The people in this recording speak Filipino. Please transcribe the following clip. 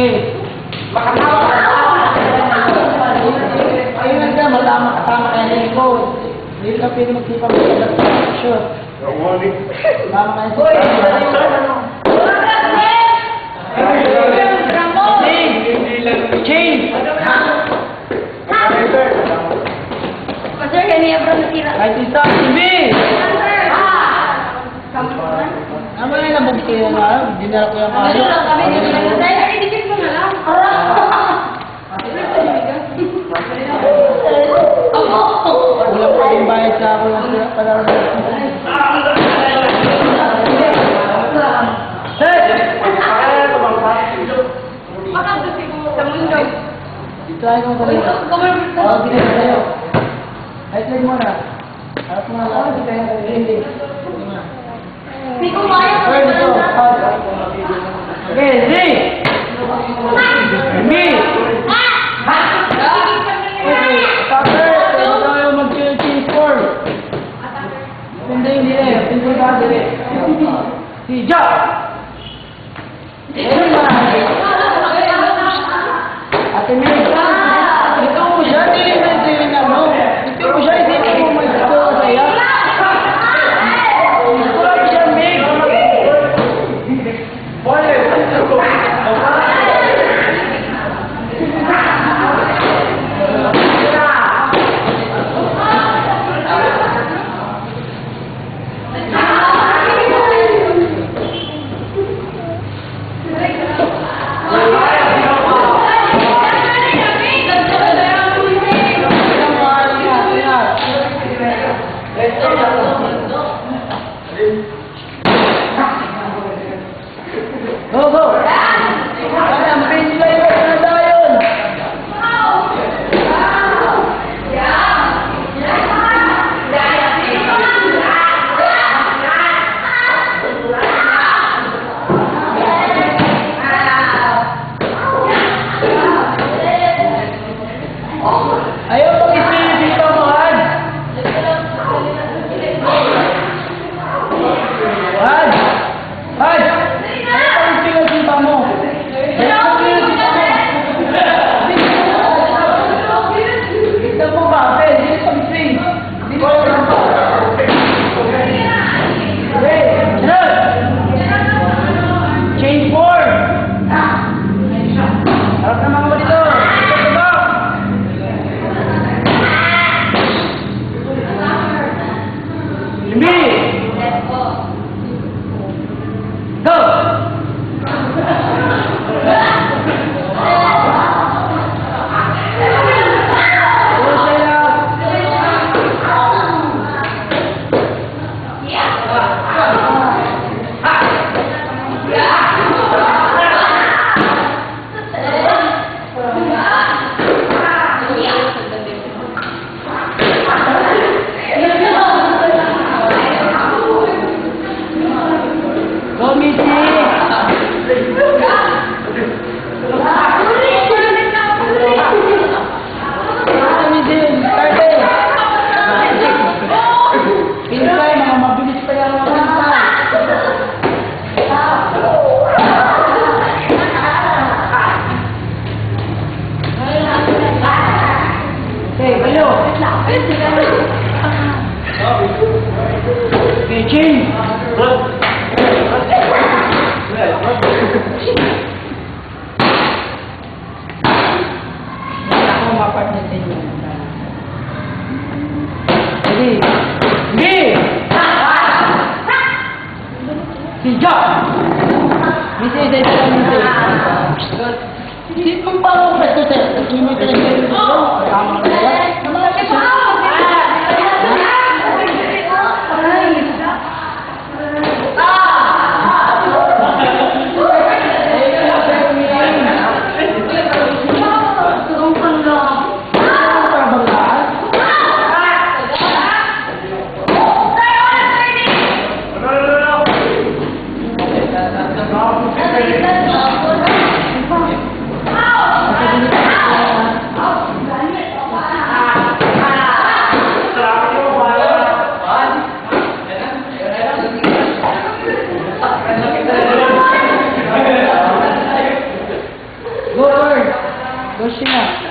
Okay. Makatawa ka. Ayun nga, kasama kaya na yung code. Hindi ka pwede magsipa mo sa shoot. Mama ka na Change! Sir, yan yung bro nasira. Kahit isa, hindi! Ano yung nabugti na lang? Dinala ko yung kayo. Dahil idikit mo na lang. Wala ko yung bayad sa ako yung palaro. Makabuti ko sa mundo. Try ko sa iyo. Oo, ginagawa sa'yo. Right leg mo na. Harap mo na lang. Hindi. Hindi ko kaya. Okay, Z! Me! Okay, Tucker! Ito tayo mag-change score. Hindi, hindi ka, dire. Si Jack! Ate May, ito mo siya, tiling na mo. Ito mo siya, isipin mo mag-score sa iya. Ito lang siya, May. Go, go! Ang baseline mo na dayon! Ayaw pag-isipin dito mo, Han! Han! Han! Change form! Harap na mga dito! Limbi! Go! Go, Missy! Pinsay, mga mabilis pa yan mga pinsay. Okay, balo! Okay, change! Ako mapartner sa inyo. Ready? Me! Si Jack! Misi, isa lang misi. Hindi mo pa ako pwede sa hindi mo ito lang yun. Tama ka yan? Go, Bird. Go, Sheena.